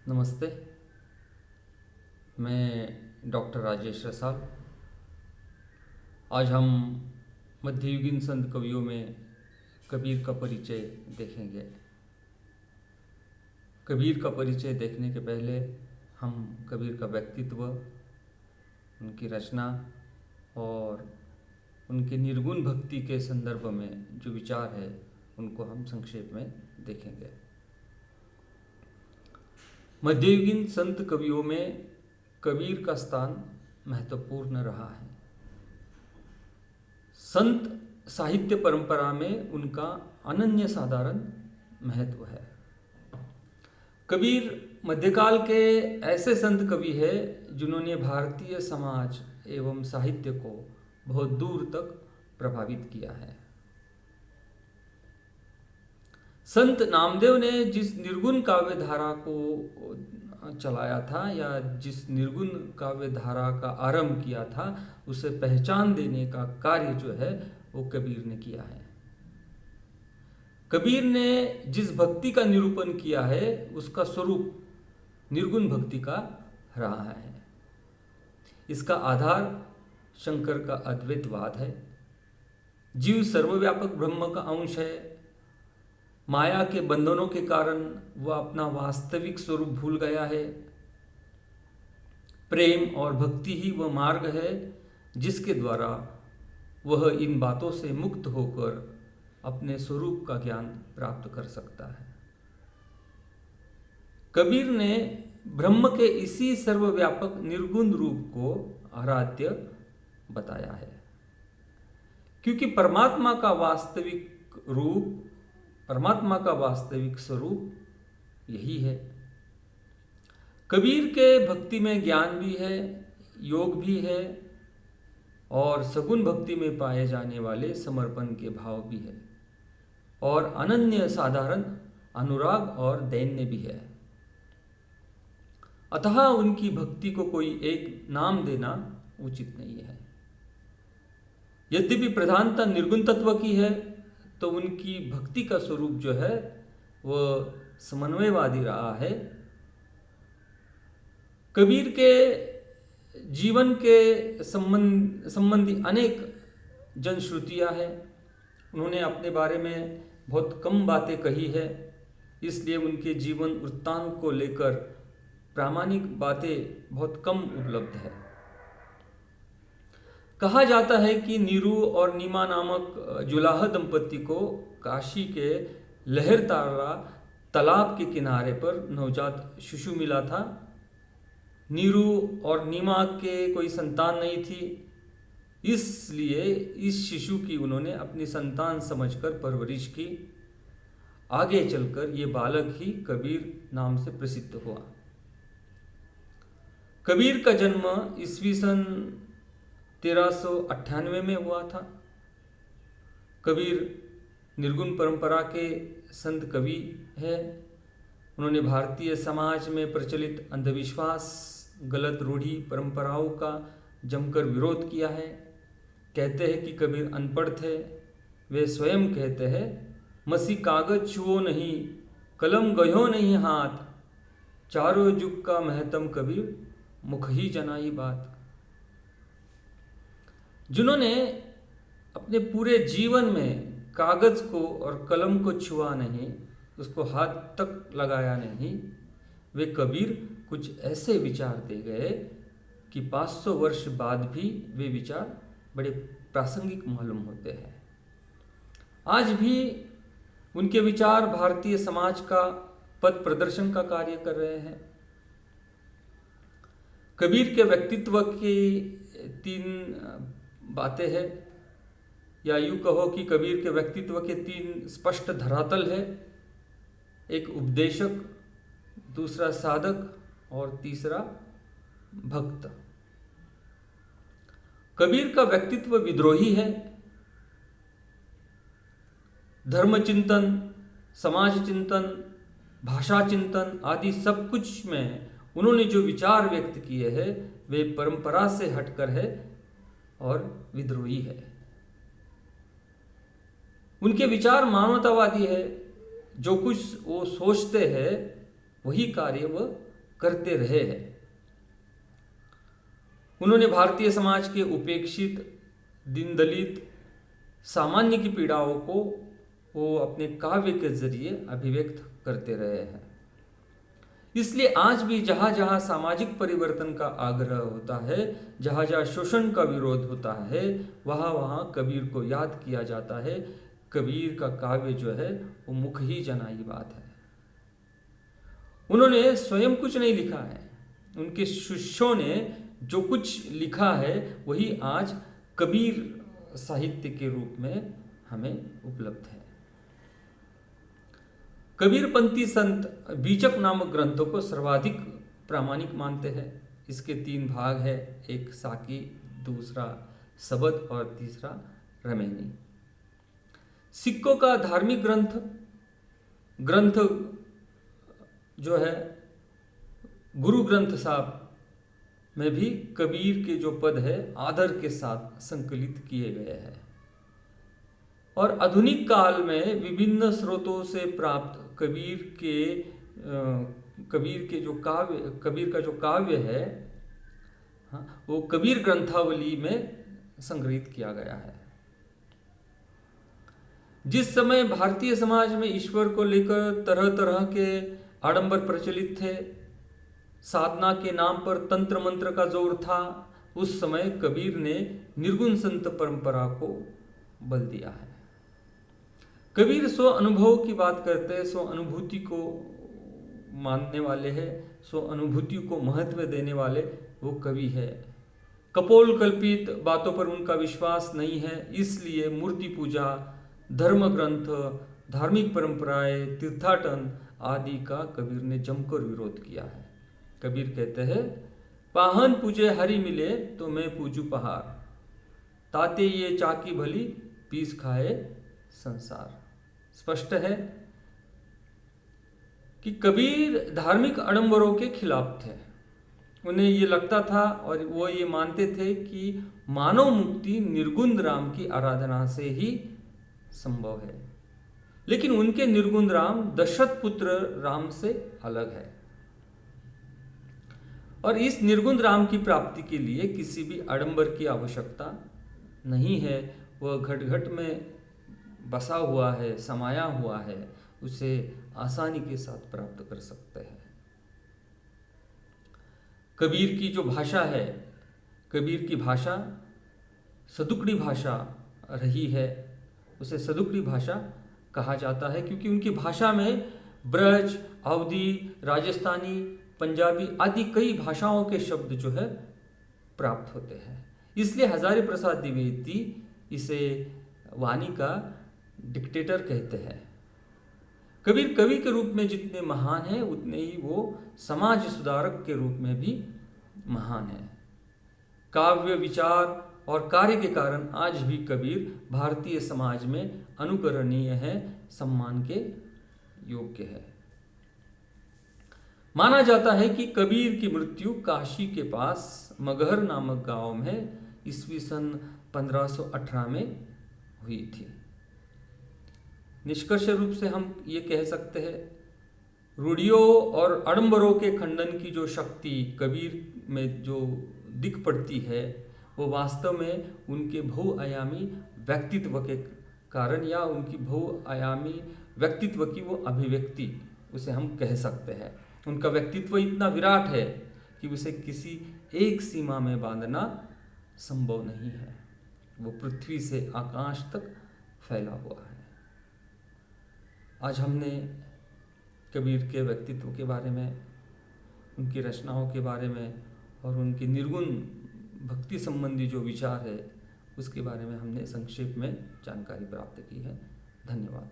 नमस्ते। मैं डॉक्टर राजेश रसाल। आज हम मध्ययुगीन संत कवियों में कबीर का परिचय देखेंगे। कबीर का परिचय देखने के पहले हम कबीर का व्यक्तित्व, उनकी रचना और उनके निर्गुण भक्ति के संदर्भ में जो विचार है उनको हम संक्षेप में देखेंगे। मध्ययुगीन संत कवियों में कबीर का स्थान महत्वपूर्ण रहा है। संत साहित्य परंपरा में उनका अनन्य साधारण महत्व है। कबीर मध्यकाल के ऐसे संत कवि हैं जिन्होंने भारतीय समाज एवं साहित्य को बहुत दूर तक प्रभावित किया है। संत नामदेव ने जिस निर्गुण काव्य धारा को चलाया था या जिस निर्गुण काव्य धारा का आरंभ किया था, उसे पहचान देने का कार्य जो है वो कबीर ने किया है। कबीर ने जिस भक्ति का निरूपण किया है उसका स्वरूप निर्गुण भक्ति का रहा है। इसका आधार शंकर का अद्वैतवाद है। जीव सर्वव्यापक ब्रह्म का अंश है। माया के बंधनों के कारण वह अपना वास्तविक स्वरूप भूल गया है। प्रेम और भक्ति ही वह मार्ग है जिसके द्वारा वह इन बातों से मुक्त होकर अपने स्वरूप का ज्ञान प्राप्त कर सकता है। कबीर ने ब्रह्म के इसी सर्वव्यापक निर्गुण रूप को आराध्य बताया है, क्योंकि परमात्मा का वास्तविक स्वरूप यही है। कबीर के भक्ति में ज्ञान भी है, योग भी है और सगुण भक्ति में पाए जाने वाले समर्पण के भाव भी है और अनन्य साधारण अनुराग और दैन्य भी है। अतः उनकी भक्ति को कोई एक नाम देना उचित नहीं है। यद्यपि प्रधानता निर्गुण तत्व की है, तो उनकी भक्ति का स्वरूप जो है वह समन्वयवादी रहा है। कबीर के जीवन के संबंधी अनेक जनश्रुतियाँ हैं। उन्होंने अपने बारे में बहुत कम बातें कही है, इसलिए उनके जीवन वृत्तांत को लेकर प्रामाणिक बातें बहुत कम उपलब्ध है। कहा जाता है कि नीरू और नीमा नामक जुलाह दंपति को काशी के लहरतारा तालाब के किनारे पर नवजात शिशु मिला था। नीरू और नीमा के कोई संतान नहीं थी, इसलिए इस शिशु की उन्होंने अपनी संतान समझकर परवरिश की। आगे चलकर ये बालक ही कबीर नाम से प्रसिद्ध हुआ। कबीर का जन्म ईस्वी सन 1398 में हुआ था। कबीर निर्गुण परंपरा के संत कवि हैं। उन्होंने भारतीय समाज में प्रचलित अंधविश्वास, गलत रूढ़ी परंपराओं का जमकर विरोध किया है। कहते हैं कि कबीर अनपढ़ थे। वे स्वयं कहते हैं, मसी कागज छुओ नहीं, कलम गयो नहीं हाथ, चारों जुग का महतम कबीर, मुख ही जनाई बात। जिन्होंने अपने पूरे जीवन में कागज को और कलम को छुआ नहीं, उसको हाथ तक लगाया नहीं, वे कबीर कुछ ऐसे विचार दे गए कि 500 वर्ष बाद भी वे विचार बड़े प्रासंगिक मालूम होते हैं। आज भी उनके विचार भारतीय समाज का पथ प्रदर्शन का कार्य कर रहे हैं। कबीर के व्यक्तित्व की 3 बातें हैं, या यूँ कहो कि कबीर के व्यक्तित्व के 3 स्पष्ट धरातल है। एक उपदेशक, दूसरा साधक और तीसरा भक्त। कबीर का व्यक्तित्व विद्रोही है। धर्म चिंतन, समाज चिंतन, भाषा चिंतन आदि सब कुछ में उन्होंने जो विचार व्यक्त किए हैं वे परंपरा से हटकर है और विद्रोही है। उनके विचार मानवतावादी है। जो कुछ वो सोचते हैं वही कार्य वह करते रहे हैं। उन्होंने भारतीय समाज के उपेक्षित, दीन दलित, सामान्य की पीड़ाओं को वो अपने काव्य के जरिए अभिव्यक्त करते रहे हैं। इसलिए आज भी जहाँ जहाँ सामाजिक परिवर्तन का आग्रह होता है, जहाँ जहाँ शोषण का विरोध होता है, वहाँ वहाँ कबीर को याद किया जाता है। कबीर का काव्य जो है वो मुख ही जनाई बात है। उन्होंने स्वयं कुछ नहीं लिखा है, उनके शिष्यों ने जो कुछ लिखा है वही आज कबीर साहित्य के रूप में हमें उपलब्ध है। कबीरपंथी संत बीजक नामक ग्रंथों को सर्वाधिक प्रामाणिक मानते हैं। इसके 3 भाग है, एक साकी, दूसरा सबद और तीसरा रमैनी। सिखों का धार्मिक ग्रंथ जो है गुरु ग्रंथ साहब में भी कबीर के जो पद है आदर के साथ संकलित किए गए हैं। और आधुनिक काल में विभिन्न स्रोतों से प्राप्त कबीर का जो काव्य है, वो कबीर ग्रंथावली में संग्रहित किया गया है। जिस समय भारतीय समाज में ईश्वर को लेकर तरह तरह के आडंबर प्रचलित थे, साधना के नाम पर तंत्र मंत्र का जोर था, उस समय कबीर ने निर्गुण संत परंपरा को बल दिया है। कबीर स्व अनुभव की बात करते हैं, स्व अनुभूति को मानने वाले हैं, स्व अनुभूति को महत्व देने वाले वो कवि है। कपोल कल्पित बातों पर उनका विश्वास नहीं है, इसलिए मूर्ति पूजा, धर्म ग्रंथ, धार्मिक परंपराएं, तीर्थाटन आदि का कबीर ने जमकर विरोध किया है। कबीर कहते हैं, पाहन पूजे हरि मिले तो मैं पूजू पहाड़, ताते ये चाकी भली पीस खाए संसार। स्पष्ट है कि कबीर धार्मिक आडंबरों के खिलाफ थे। उन्हें ये लगता था और वो ये मानते थे कि मानव मुक्ति निर्गुण राम की आराधना से ही संभव है। लेकिन उनके निर्गुण राम दशरथ पुत्र राम से अलग है और इस निर्गुण राम की प्राप्ति के लिए किसी भी आडंबर की आवश्यकता नहीं है। वह घट घट में बसा हुआ है, समाया हुआ है, उसे आसानी के साथ प्राप्त कर सकते हैं। कबीर की जो भाषा है, कबीर की भाषा सदुकड़ी भाषा रही है, उसे सदुकड़ी भाषा कहा जाता है क्योंकि उनकी भाषा में ब्रज, अवधी, राजस्थानी, पंजाबी आदि कई भाषाओं के शब्द जो है प्राप्त होते हैं। इसलिए हजारी प्रसाद द्विवेदी इसे वाणी का डिक्टेटर कहते हैं। कबीर कवि के रूप में जितने महान हैं उतने ही वो समाज सुधारक के रूप में भी महान है। काव्य, विचार और कार्य के कारण आज भी कबीर भारतीय समाज में अनुकरणीय है, सम्मान के योग्य है। माना जाता है कि कबीर की मृत्यु काशी के पास मगहर नामक गांव में ईस्वी सन 1518 में हुई थी। निष्कर्ष रूप से हम ये कह सकते हैं, रूढ़ियों और आडंबरों के खंडन की जो शक्ति कबीर में जो दिख पड़ती है, वो वास्तव में उनके बहुआयामी व्यक्तित्व के कारण या उनकी बहुआयामी व्यक्तित्व की वो अभिव्यक्ति उसे हम कह सकते हैं। उनका व्यक्तित्व इतना विराट है कि उसे किसी एक सीमा में बांधना संभव नहीं है। वो पृथ्वी से आकाश तक फैला हुआ है। आज हमने कबीर के व्यक्तित्व के बारे में, उनकी रचनाओं के बारे में और उनकी निर्गुण भक्ति संबंधी जो विचार है उसके बारे में हमने संक्षेप में जानकारी प्राप्त की है। धन्यवाद।